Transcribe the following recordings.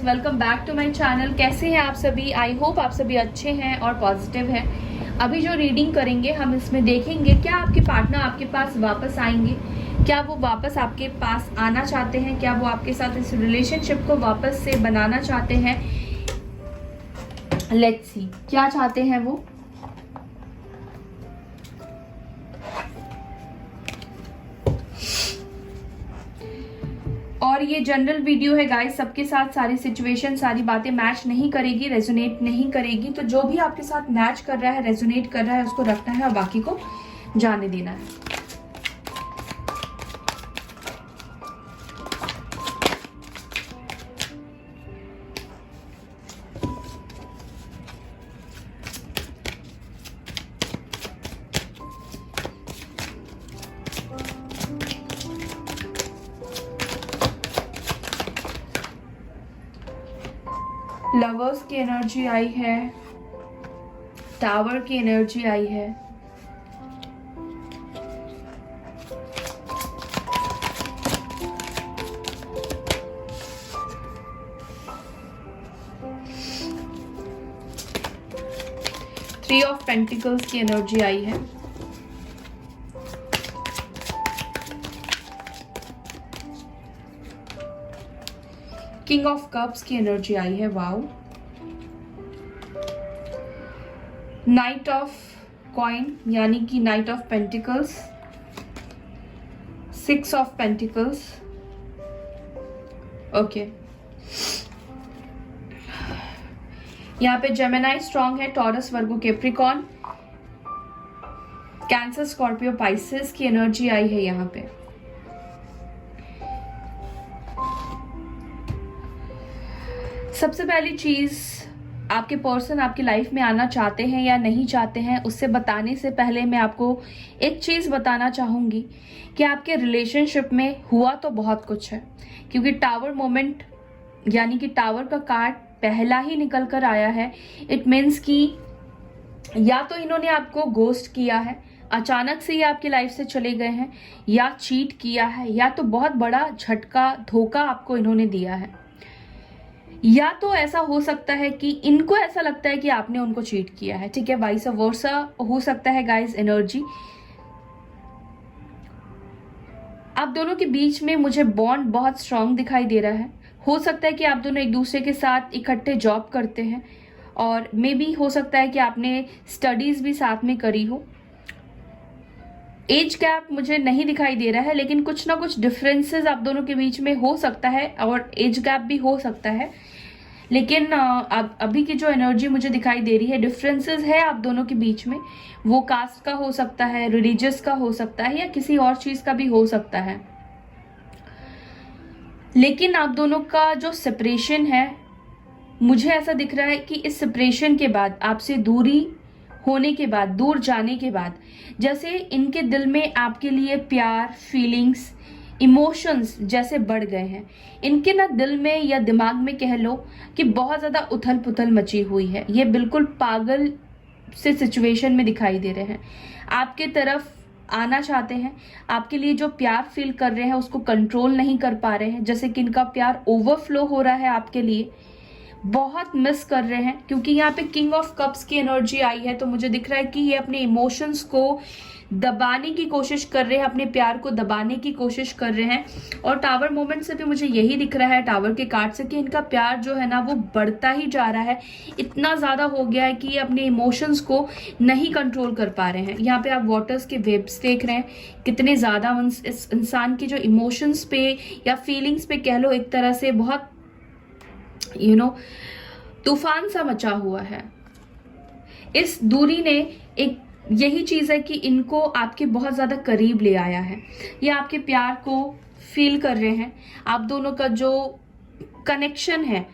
Welcome back to my channel. कैसे हैं आप सभी? आई होप आप सभी अच्छे हैं और पॉजिटिव हैं। अभी जो रीडिंग करेंगे हम इसमें देखेंगे क्या आपके पार्टनर आपके पास वापस आएंगे, क्या वो वापस आपके पास आना चाहते हैं, क्या वो आपके साथ इस रिलेशनशिप को वापस से बनाना चाहते हैं। लेट्स सी क्या चाहते हैं वो। और ये जनरल वीडियो है गाइस, सबके साथ सारी सिचुएशन सारी बातें मैच नहीं करेगी, रेजोनेट नहीं करेगी। तो जो भी आपके साथ मैच कर रहा है, रेजोनेट कर रहा है, उसको रखना है और बाकी को जाने देना है। लवर्स की एनर्जी आई है, टावर की एनर्जी आई है, थ्री ऑफ पेंटिकल्स की एनर्जी आई है, किंग ऑफ कप्स की एनर्जी आई है। वाओ। नाइट ऑफ कॉइन यानी कि night of pentacles, six of pentacles. Okay, यहाँ पे जेमिनाई स्ट्रांग है, टॉरस, वर्गो, कैप्रिकॉर्न, कैंसर, स्कॉर्पियो, पाइसेस की एनर्जी आई है यहाँ पे। सबसे पहली चीज, आपके पर्सन आपकी लाइफ में आना चाहते हैं या नहीं चाहते हैं, उससे बताने से पहले मैं आपको एक चीज बताना चाहूंगी कि आपके रिलेशनशिप में हुआ तो बहुत कुछ है, क्योंकि टावर मोमेंट यानी कि टावर का कार्ड पहला ही निकल कर आया है। इट मीन्स कि या तो इन्होंने आपको गोस्ट किया है, अचानक से ही आपकी लाइफ से चले गए हैं, या चीट किया है, या तो बहुत बड़ा झटका धोखा आपको इन्होंने दिया है, या तो ऐसा हो सकता है कि इनको ऐसा लगता है कि आपने उनको चीट किया है। ठीक है, वाइस वर्सा हो सकता है गाइस एनर्जी। आप दोनों के बीच में मुझे बॉन्ड बहुत स्ट्रांग दिखाई दे रहा है। हो सकता है कि आप दोनों एक दूसरे के साथ इकट्ठे जॉब करते हैं, और मे बी हो सकता है कि आपने स्टडीज भी साथ में करी हो। एज गैप मुझे नहीं दिखाई दे रहा है, लेकिन कुछ ना कुछ डिफरेंसेस आप दोनों के बीच में हो सकता है, और एज गैप भी हो सकता है। लेकिन अभी की जो एनर्जी मुझे दिखाई दे रही है, डिफरेंसेस है आप दोनों के बीच में। वो कास्ट का हो सकता है, रिलीजियस का हो सकता है, या किसी और चीज का भी हो सकता है। लेकिन आप दोनों का जो सेपरेशन है, मुझे ऐसा दिख रहा है कि इस सेपरेशन के बाद, आपसे दूरी होने के बाद, दूर जाने के बाद, जैसे इनके दिल में आपके लिए प्यार, फीलिंग्स, इमोशंस जैसे बढ़ गए हैं। इनके ना दिल में या दिमाग में कह लो कि बहुत ज्यादा उथल पुथल मची हुई है। ये बिल्कुल पागल से सिचुएशन में दिखाई दे रहे हैं। आपके तरफ आना चाहते हैं, आपके लिए जो प्यार फील कर रहे हैं उसको कंट्रोल नहीं कर पा रहे हैं। जैसे कि इनका प्यार ओवरफ्लो हो रहा है आपके लिए, बहुत मिस कर रहे हैं, क्योंकि यहाँ पे किंग ऑफ कप्स की एनर्जी आई है। तो मुझे दिख रहा है कि ये अपने इमोशंस को दबाने की कोशिश कर रहे हैं, अपने प्यार को दबाने की कोशिश कर रहे हैं। और टावर मोमेंट से भी मुझे यही दिख रहा है, टावर के कार्ड से, कि इनका प्यार जो है ना वो बढ़ता ही जा रहा है। इतना ज्यादा हो गया है कि ये अपने इमोशंस को नहीं कंट्रोल कर पा रहे हैं। यहाँ पे आप वाटर्स के वेव्स देख रहे हैं, कितने ज्यादा इस इंसान की जो इमोशंस पे या फीलिंग्स पे कह लो, एक तरह से बहुत तूफान सा मचा हुआ है। इस दूरी ने एक यही चीज है कि इनको आपके बहुत ज्यादा करीब ले आया है। ये आपके प्यार को फील कर रहे हैं। आप दोनों का जो कनेक्शन है,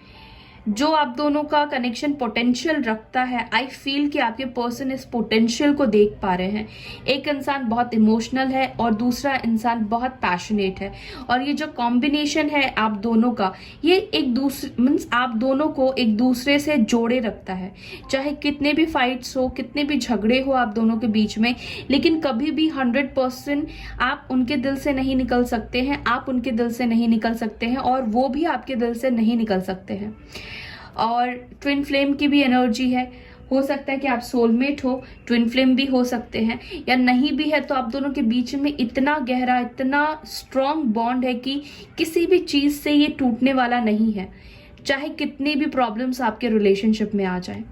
जो आप दोनों का कनेक्शन पोटेंशियल रखता है, आई फील कि आपके पर्सन इस पोटेंशियल को देख पा रहे हैं। एक इंसान बहुत इमोशनल है और दूसरा इंसान बहुत पैशनेट है, और ये जो कॉम्बिनेशन है आप दोनों का, ये एक दूसरे मीन्स आप दोनों को एक दूसरे से जोड़े रखता है। चाहे कितने भी फाइट्स हो, कितने भी झगड़े हो आप दोनों के बीच में, लेकिन कभी भी 100% आप उनके दिल से नहीं निकल सकते हैं, आप उनके दिल से नहीं निकल सकते हैं, और वो भी आपके दिल से नहीं निकल सकते हैं। और ट्विन फ्लेम की भी एनर्जी है। हो सकता है कि आप सोलमेट हो, ट्विन फ्लेम भी हो सकते हैं, या नहीं भी है तो आप दोनों के बीच में इतना गहरा, इतना स्ट्रॉन्ग बॉन्ड है कि किसी भी चीज से ये टूटने वाला नहीं है, चाहे कितनी भी प्रॉब्लम्स आपके रिलेशनशिप में आ जाए।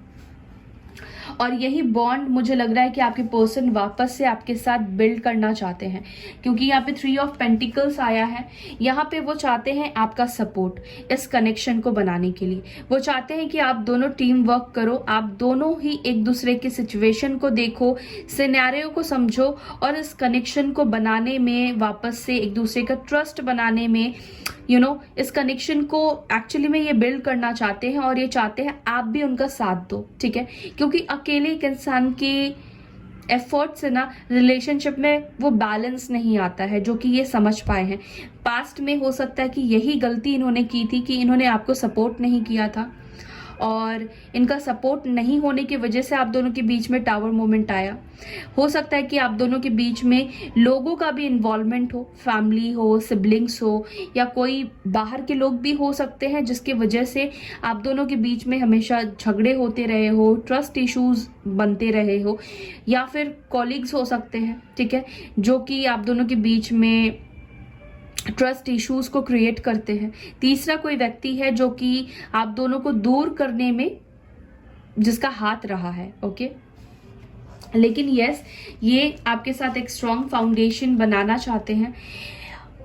और यही बॉन्ड मुझे लग रहा है कि आपके पर्सन वापस से आपके साथ बिल्ड करना चाहते हैं, क्योंकि यहाँ पे 3 ऑफ पेंटिकल्स आया है। यहाँ पे वो चाहते हैं आपका सपोर्ट इस कनेक्शन को बनाने के लिए। वो चाहते हैं कि आप दोनों टीम वर्क करो, आप दोनों ही एक दूसरे की सिचुएशन को देखो, सिनेरियो को समझो, और इस कनेक्शन को बनाने में, वापस से एक दूसरे का ट्रस्ट बनाने में, इस कनेक्शन को एक्चुअली में ये बिल्ड करना चाहते हैं। और ये चाहते हैं आप भी उनका साथ दो, ठीक है, क्योंकि अकेले एक इंसान के एफर्ट से ना रिलेशनशिप में वो बैलेंस नहीं आता है, जो कि ये समझ पाए हैं। पास्ट में हो सकता है कि यही गलती इन्होंने की थी कि इन्होंने आपको सपोर्ट नहीं किया था, और इनका सपोर्ट नहीं होने की वजह से आप दोनों के बीच में टावर मोमेंट आया। हो सकता है कि आप दोनों के बीच में लोगों का भी इन्वॉल्वमेंट हो, फैमिली हो, सिबलिंग्स हो, या कोई बाहर के लोग भी हो सकते हैं, जिसकी वजह से आप दोनों के बीच में हमेशा झगड़े होते रहे हो, ट्रस्ट इश्यूज बनते रहे हो, या फिर कॉलीग्स हो सकते हैं, ठीक है, जो कि आप दोनों के बीच में ट्रस्ट इश्यूज को क्रिएट करते हैं। तीसरा कोई व्यक्ति है जो कि आप दोनों को दूर करने में जिसका हाथ रहा है, ओके। लेकिन यस, ये आपके साथ एक स्ट्रॉन्ग फाउंडेशन बनाना चाहते हैं,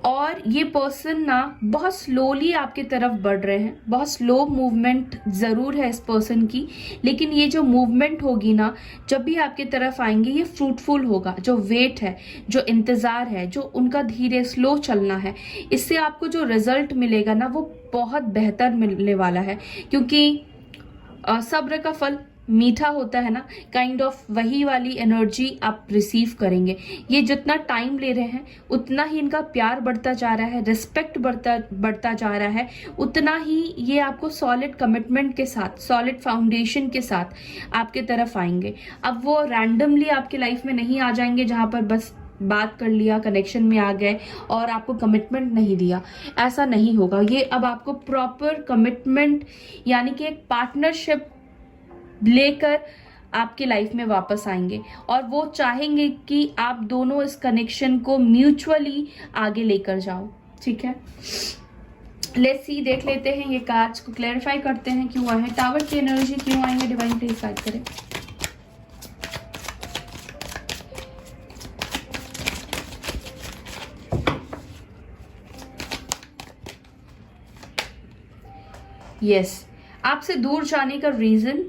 और ये पर्सन ना बहुत स्लोली आपके तरफ बढ़ रहे हैं। बहुत स्लो मूवमेंट जरूर है इस पर्सन की, लेकिन ये जो मूवमेंट होगी ना, जब भी आपके तरफ आएंगे, ये फ्रूटफुल होगा। जो वेट है, जो इंतजार है, जो उनका धीरे स्लो चलना है, इससे आपको जो रिजल्ट मिलेगा ना, वो बहुत बेहतर मिलने वाला है। क्योंकि सब्र का फल मीठा होता है ना, काइंड ऑफ वही वाली एनर्जी आप रिसीव करेंगे। ये जितना टाइम ले रहे हैं, उतना ही इनका प्यार बढ़ता जा रहा है, रिस्पेक्ट बढ़ता जा रहा है, उतना ही ये आपको सॉलिड कमिटमेंट के साथ, सॉलिड फाउंडेशन के साथ आपके तरफ आएंगे। अब वो रैंडमली आपके लाइफ में नहीं आ जाएंगे, जहां पर बस बात कर लिया, कनेक्शन में आ गए और आपको कमिटमेंट नहीं दिया, ऐसा नहीं होगा। ये अब आपको प्रॉपर कमिटमेंट, यानी कि एक पार्टनरशिप लेकर आपकी लाइफ में वापस आएंगे, और वो चाहेंगे कि आप दोनों इस कनेक्शन को म्यूचुअली आगे लेकर जाओ, ठीक है। लेट्स सी, देख लेते हैं ये कार्ड्स को, क्लैरिफाई करते हैं क्यों आए हैं, टावर की एनर्जी क्यों आई है, डिवाइन प्लीज गाइड करें। यस, आपसे दूर जाने का रीजन,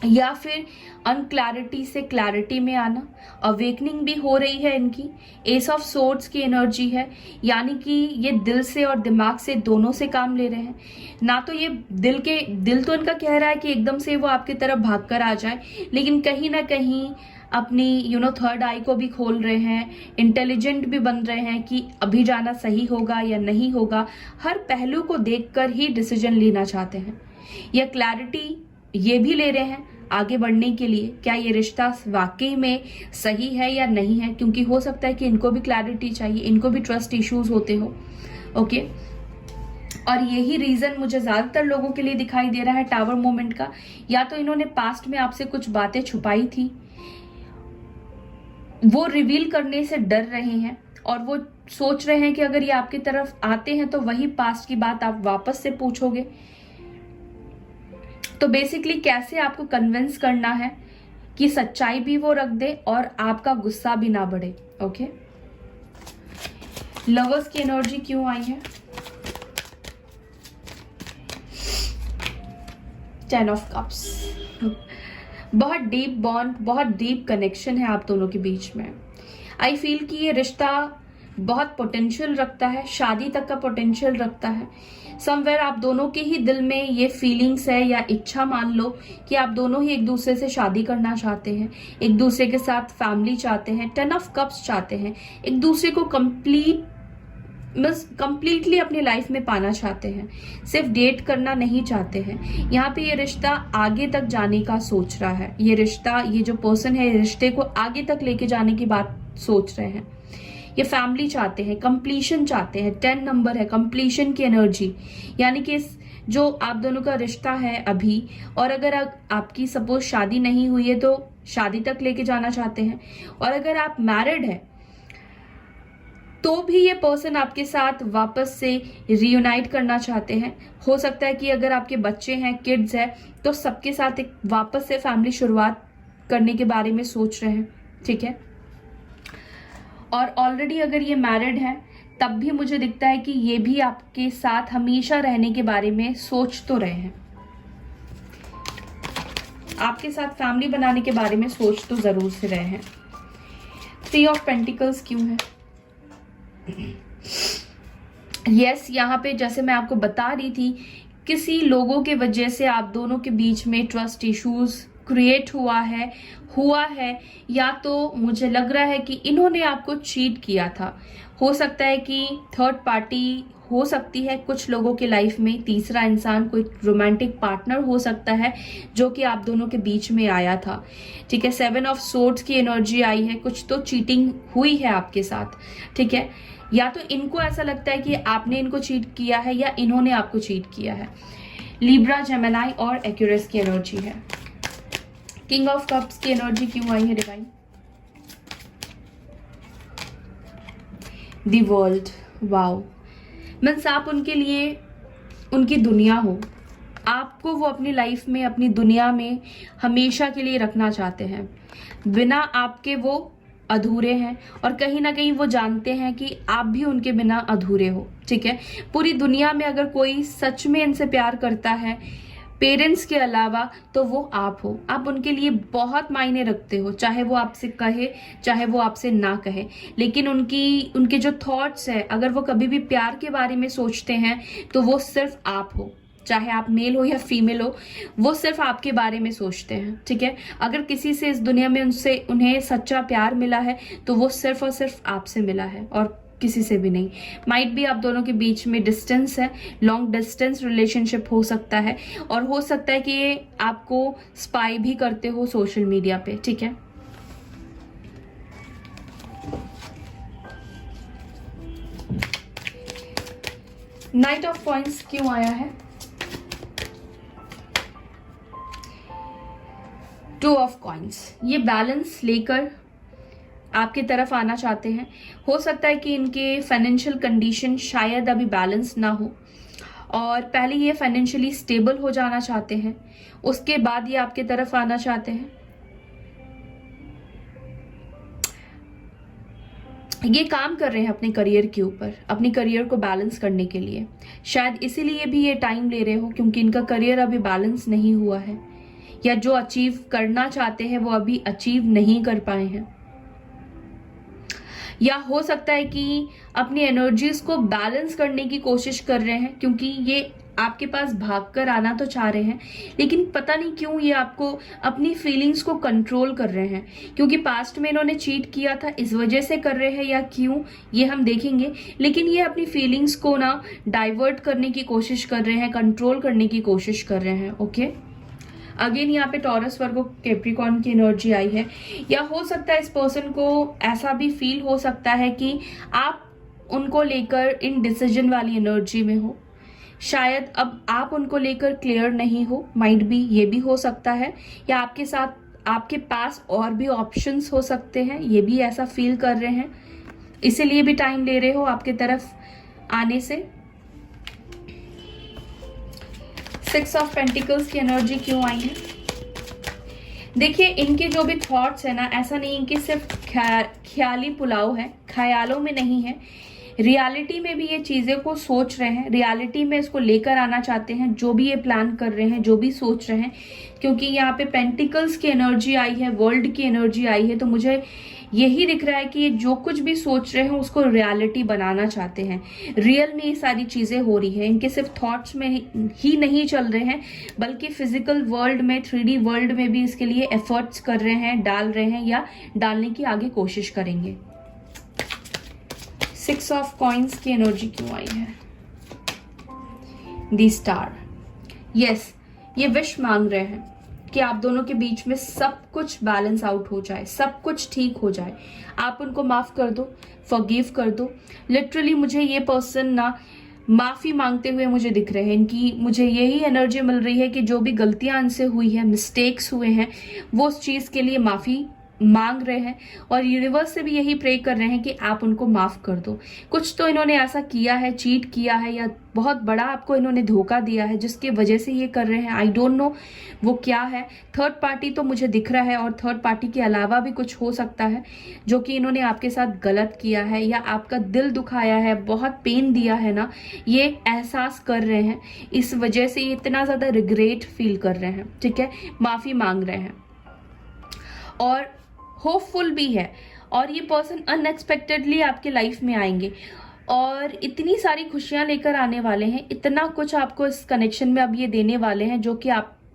या फिर अनक्लैरिटी से क्लैरिटी में आना, अवेकनिंग भी हो रही है इनकी। एस ऑफ सोर्ड्स की एनर्जी है, यानी कि ये दिल से और दिमाग से दोनों से काम ले रहे हैं। ना तो ये दिल तो इनका कह रहा है कि एकदम से वो आपकी तरफ भाग कर आ जाए, लेकिन कहीं ना कहीं अपनी थर्ड आई को भी खोल रहे हैं, इंटेलिजेंट भी बन रहे हैं कि अभी जाना सही होगा या नहीं होगा। हर पहलू को देखकर ही डिसीजन लेना चाहते हैं। यह क्लैरिटी ये भी ले रहे हैं आगे बढ़ने के लिए, क्या ये रिश्ता वाकई में सही है या नहीं है, क्योंकि हो सकता है कि इनको भी क्लैरिटी चाहिए, इनको भी ट्रस्ट इश्यूज होते हो, ओके। और यही रीजन मुझे ज्यादातर लोगों के लिए दिखाई दे रहा है टावर मोमेंट का। या तो इन्होंने पास्ट में आपसे कुछ बातें छुपाई थी, वो रिवील करने से डर रहे हैं, और वो सोच रहे हैं कि अगर ये आपकी तरफ आते हैं तो वही पास्ट की बात आप वापस से पूछोगे। तो बेसिकली कैसे आपको कन्विंस करना है कि सच्चाई भी वो रख दे और आपका गुस्सा भी ना बढ़े, ओके। लवर्स की एनर्जी क्यों आई है, 10 ऑफ कप्स। बहुत डीप बॉन्ड, बहुत डीप कनेक्शन है आप दोनों के बीच में। आई फील कि ये रिश्ता बहुत पोटेंशियल रखता है, शादी तक का पोटेंशियल रखता है। समवेयर आप दोनों के ही दिल में ये फीलिंग्स है या इच्छा मान लो कि आप दोनों ही एक दूसरे से शादी करना चाहते हैं, एक दूसरे के साथ फैमिली चाहते हैं, 10 ऑफ कप्स चाहते हैं, एक दूसरे को कंप्लीटली अपनी लाइफ में पाना चाहते हैं, सिर्फ डेट करना नहीं चाहते हैं। यहाँ पे ये रिश्ता आगे तक जाने का सोच रहा है, ये रिश्ता, ये जो पर्सन है रिश्ते को आगे तक लेके जाने की बात सोच रहे हैं। ये फैमिली चाहते हैं, कंप्लीशन चाहते हैं, 10 नंबर है, कंप्लीशन की एनर्जी, यानी कि जो आप दोनों का रिश्ता है अभी, और अगर आपकी सपोज शादी नहीं हुई है तो शादी तक लेके जाना चाहते हैं, और अगर आप मैरिड है तो भी ये पर्सन आपके साथ वापस से रियूनाइट करना चाहते हैं। हो सकता है कि अगर आपके बच्चे हैं, किड्स है, तो सबके साथ एक वापस से फैमिली शुरुआत करने के बारे में सोच रहे हैं, ठीक है। और ऑलरेडी अगर ये मैरिड है तब भी मुझे दिखता है कि ये भी आपके साथ हमेशा रहने के बारे में सोच तो रहे हैं, आपके साथ फैमिली बनाने के बारे में सोच तो जरूर से रहे हैं। 3 ऑफ पेंटिकल्स क्यों है? यस, यहाँ पे जैसे मैं आपको बता रही थी, किसी लोगों के वजह से आप दोनों के बीच में ट्रस्ट इश्यूज क्रिएट हुआ है, या तो मुझे लग रहा है कि इन्होंने आपको चीट किया था। हो सकता है कि थर्ड पार्टी हो सकती है कुछ लोगों के लाइफ में, तीसरा इंसान, कोई रोमांटिक पार्टनर हो सकता है जो कि आप दोनों के बीच में आया था, ठीक है। 7 ऑफ सोर्ड्स की एनर्जी आई है, कुछ तो चीटिंग हुई है आपके साथ, ठीक है। या तो इनको ऐसा लगता है कि आपने इनको चीट किया है या इन्होंने आपको चीट किया है। लिब्रा, जेमिनी और एक्यूरियस की एनर्जी है। किंग ऑफ कप्स की एनर्जी क्यों आई है divine? The world, wow, means आप उनके लिए उनकी दुनिया हो, आपको वो अपनी लाइफ में, अपनी दुनिया में हमेशा के लिए रखना चाहते हैं। बिना आपके वो अधूरे हैं, और कहीं ना कहीं वो जानते हैं कि आप भी उनके बिना अधूरे हो, ठीक है। पूरी दुनिया में अगर कोई सच में इनसे प्यार करता है पेरेंट्स के अलावा तो वो आप हो। आप उनके लिए बहुत मायने रखते हो, चाहे वो आपसे कहे चाहे वो आपसे ना कहे, लेकिन उनके जो थॉट्स है, अगर वो कभी भी प्यार के बारे में सोचते हैं तो वो सिर्फ आप हो, चाहे आप मेल हो या फीमेल हो, वो सिर्फ आपके बारे में सोचते हैं, ठीक है। अगर किसी से इस दुनिया में उन्हें सच्चा प्यार मिला है तो वो सिर्फ और सिर्फ आपसे मिला है और किसी से भी नहीं। माइट भी आप दोनों के बीच में डिस्टेंस है, लॉन्ग डिस्टेंस रिलेशनशिप हो सकता है, और हो सकता है कि ये आपको स्पाई भी करते हो सोशल मीडिया पे, ठीक है। नाइट ऑफ कॉइंस क्यों आया है? 2 ऑफ कॉइंस, ये बैलेंस लेकर आपकी तरफ आना चाहते हैं। हो सकता है कि इनके फाइनेंशियल कंडीशन शायद अभी बैलेंस ना हो, और पहले ये फाइनेंशियली स्टेबल हो जाना चाहते हैं, उसके बाद ये आपके तरफ आना चाहते हैं। ये काम कर रहे हैं अपने करियर के ऊपर, अपनी करियर को बैलेंस करने के लिए। शायद इसीलिए भी ये टाइम ले रहे हो, क्योंकि इनका करियर अभी बैलेंस नहीं हुआ है, या जो अचीव करना चाहते हैं वो अभी अचीव नहीं कर पाए हैं। या हो सकता है कि अपनी एनर्जीज को बैलेंस करने की कोशिश कर रहे हैं, क्योंकि ये आपके पास भागकर आना तो चाह रहे हैं, लेकिन पता नहीं क्यों ये आपको अपनी फीलिंग्स को कंट्रोल कर रहे हैं, क्योंकि पास्ट में इन्होंने चीट किया था, इस वजह से कर रहे हैं या क्यों ये हम देखेंगे। लेकिन ये अपनी फीलिंग्स को ना डाइवर्ट करने की कोशिश कर रहे हैं, कंट्रोल करने की कोशिश कर रहे हैं, ओके। अगेन यहाँ पे टॉरस, वर्गो, कैप्रिकॉर्न की एनर्जी आई है। या हो सकता है इस पर्सन को ऐसा भी फील हो सकता है कि आप उनको लेकर इनडिसीजन वाली एनर्जी में हो, शायद अब आप उनको लेकर क्लियर नहीं हो, माइट भी, ये भी हो सकता है। या आपके साथ आपके पास और भी ऑप्शंस हो सकते हैं, ये भी ऐसा फील कर रहे हैं, इसीलिए भी टाइम ले रहे हो आपके तरफ आने से। 6 ऑफ पेंटिकल्स की एनर्जी क्यों आई है? देखिए, इनके जो भी थॉट्स है ना, ऐसा नहीं कि सिर्फ ख्याली पुलाव है, ख्यालों में नहीं है, रियलिटी में भी ये चीजें को सोच रहे हैं, रियलिटी में इसको लेकर आना चाहते हैं, जो भी ये प्लान कर रहे हैं, जो भी सोच रहे हैं, क्योंकि यहाँ पे पेंटिकल्स की एनर्जी आई है, वर्ल्ड की एनर्जी आई है। तो मुझे यही दिख रहा है कि ये जो कुछ भी सोच रहे हैं उसको रियलिटी बनाना चाहते हैं। रियल में ये सारी चीजें हो रही है, इनके सिर्फ थॉट्स में ही नहीं चल रहे हैं, बल्कि फिजिकल वर्ल्ड में, 3D वर्ल्ड में भी इसके लिए एफर्ट्स कर रहे हैं, डाल रहे हैं या डालने की आगे कोशिश करेंगे। 6 ऑफ कॉइन्स की एनर्जी क्यों आई है? दी स्टार। यस, ये विश मांग रहे हैं कि आप दोनों के बीच में सब कुछ बैलेंस आउट हो जाए, सब कुछ ठीक हो जाए। आप उनको माफ कर दो, फॉरगिव कर दो। लिटरली मुझे ये पर्सन ना माफी मांगते हुए मुझे दिख रहे हैं। इनकी मुझे यही एनर्जी मिल रही है कि जो भी गलतियां इनसे हुई है, मिस्टेक्स हुए हैं, वो उस चीज के लिए माफी मांग रहे हैं और यूनिवर्स से भी यही प्रे कर रहे हैं कि आप उनको माफ कर दो। कुछ तो इन्होंने ऐसा किया है, चीट किया है या बहुत बड़ा आपको इन्होंने धोखा दिया है जिसकी वजह से ये कर रहे हैं। आई डोंट नो वो क्या है। थर्ड पार्टी तो मुझे दिख रहा है और थर्ड पार्टी के अलावा भी कुछ हो सकता है जो कि इन्होंने आपके साथ गलत किया है या आपका दिल दुखाया है, बहुत पेन दिया है ना, ये एहसास कर रहे हैं। इस वजह से ये इतना ज्यादा रिग्रेट फील कर रहे हैं, ठीक है, माफी मांग रहे हैं और होपफुल भी है। और ये पर्सन अनएक्सपेक्टेडली आपके लाइफ में आएंगे और इतनी सारी खुशियां लेकर आने वाले हैं, इतना कुछ आपको इस कनेक्शन में अब ये देने वाले हैं जो कि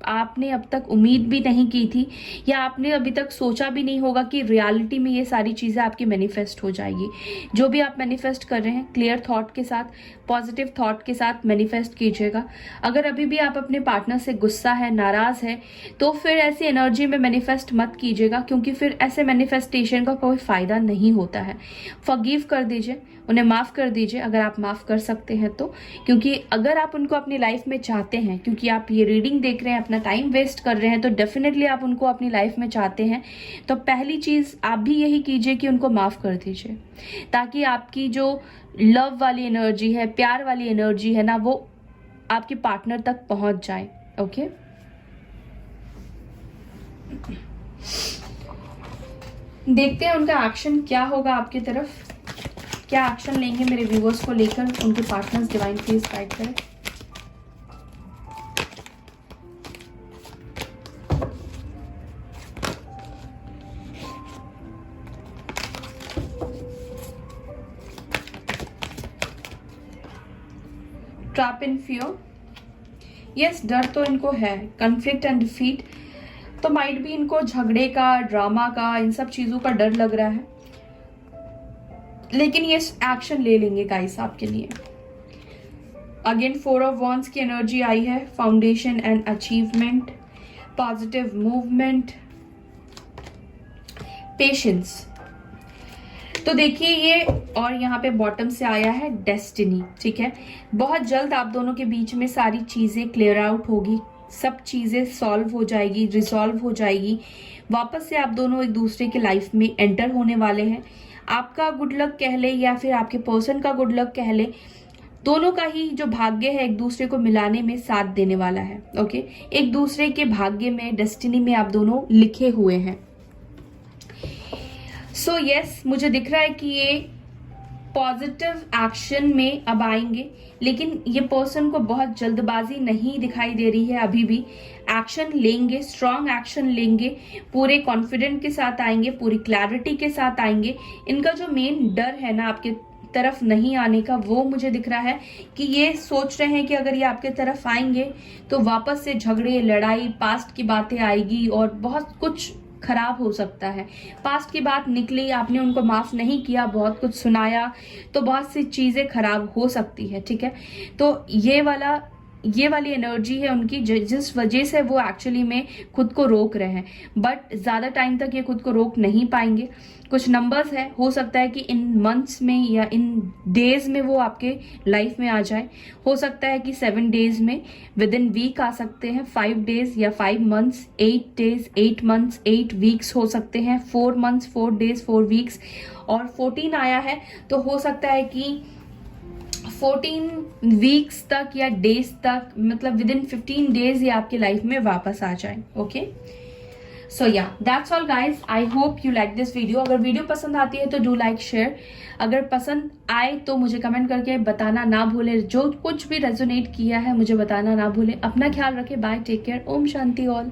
आपने अब तक उम्मीद भी नहीं की थी या आपने अभी तक सोचा भी नहीं होगा कि रियलिटी में ये सारी चीजें आपकी मैनिफेस्ट हो जाएगी। जो भी आप मैनिफेस्ट कर रहे हैं, क्लियर थॉट के साथ, पॉजिटिव थॉट के साथ मैनिफेस्ट कीजिएगा। अगर अभी भी आप अपने पार्टनर से गुस्सा है, नाराज है, तो फिर ऐसी एनर्जी में मैनिफेस्ट मत कीजिएगा, क्योंकि फिर ऐसे मैनिफेस्टेशन का कोई फायदा नहीं होता है। फॉरगिव कर दीजिए, उन्हें माफ कर दीजिए अगर आप माफ कर सकते हैं तो, क्योंकि अगर आप उनको अपनी लाइफ में चाहते हैं, क्योंकि आप ये रीडिंग देख रहे हैं, अपना टाइम वेस्ट कर रहे हैं, तो डेफिनेटली आप उनको अपनी लाइफ में चाहते हैं। तो पहली चीज आप भी यही कीजिए कि उनको माफ कर दीजिए, ताकि आपकी जो लव वाली एनर्जी है, प्यार वाली एनर्जी है ना, वो आपके पार्टनर तक पहुंच जाए। ओके, देखते हैं उनका एक्शन क्या होगा आपकी तरफ, क्या एक्शन लेंगे मेरे व्यूअर्स को लेकर उनके पार्टनर्स। डिवाइन प्लीज गाइड करें। ट्रैप इन फियर। यस, डर तो इनको है, कॉन्फ्लिक्ट एंड डिफीट, तो माइट भी इनको झगड़े का, ड्रामा का, इन सब चीजों का डर लग रहा है, लेकिन ये एक्शन ले लेंगे गाइस आपके लिए। अगेन 4 ऑफ वॉन्ड्स की एनर्जी आई है, foundation and achievement, positive movement, patience. तो देखिए ये, और यहाँ पे बॉटम से आया है डेस्टिनी, ठीक है। बहुत जल्द आप दोनों के बीच में सारी चीजें क्लियर आउट होगी, सब चीजें सॉल्व हो जाएगी, रिजॉल्व हो जाएगी। वापस से आप दोनों एक दूसरे के लाइफ में एंटर होने वाले हैं। आपका गुड लक कह ले या फिर आपके पर्सन का गुड लक कह ले, दोनों का ही जो भाग्य है एक दूसरे को मिलाने में साथ देने वाला है। ओके, एक दूसरे के भाग्य में, डेस्टिनी में आप दोनों लिखे हुए हैं। सो यस, मुझे दिख रहा है कि ये पॉजिटिव एक्शन में अब आएंगे, लेकिन ये पर्सन को बहुत जल्दबाजी नहीं दिखाई दे रही है। अभी भी एक्शन लेंगे, स्ट्रॉन्ग एक्शन लेंगे, पूरे कॉन्फिडेंट के साथ आएंगे, पूरी क्लैरिटी के साथ आएंगे। इनका जो मेन डर है ना आपके तरफ नहीं आने का, वो मुझे दिख रहा है कि ये सोच रहे हैं कि अगर ये आपके तरफ आएंगे तो वापस से झगड़े, लड़ाई, पास्ट की बातें आएगी और बहुत कुछ खराब हो सकता है। पास्ट की बात निकली, आपने उनको माफ नहीं किया, बहुत कुछ सुनाया, तो बहुत सी चीजें खराब हो सकती है, ठीक है। तो ये वाली एनर्जी है उनकी, जिस वजह से वो एक्चुअली में खुद को रोक रहे हैं, बट ज्यादा टाइम तक ये खुद को रोक नहीं पाएंगे। कुछ नंबर्स है, हो सकता है कि इन मंथ्स में या इन डेज में वो आपके लाइफ में आ जाए। हो सकता है कि 7 डेज में, विद इन वीक आ सकते हैं, 5 डेज या 5 मंथ्स, 8 डेज, 8 मंथ्स, 8 वीक्स हो सकते हैं, 4 मंथ्स, 4 डेज, 4 वीक्स, और 14 आया है तो हो सकता है कि 14 वीक्स तक या डेज तक, मतलब विद इन 15 डेज ये आपकी लाइफ में वापस आ जाए। ओके, सो या that's all guys, I hope you like this video. अगर वीडियो पसंद आती है तो डू लाइक शेयर, अगर पसंद आए तो मुझे कमेंट करके बताना ना भूले, जो कुछ भी रेजोनेट किया है मुझे बताना ना भूले। अपना ख्याल रखें, bye, take care, Om Shanti all.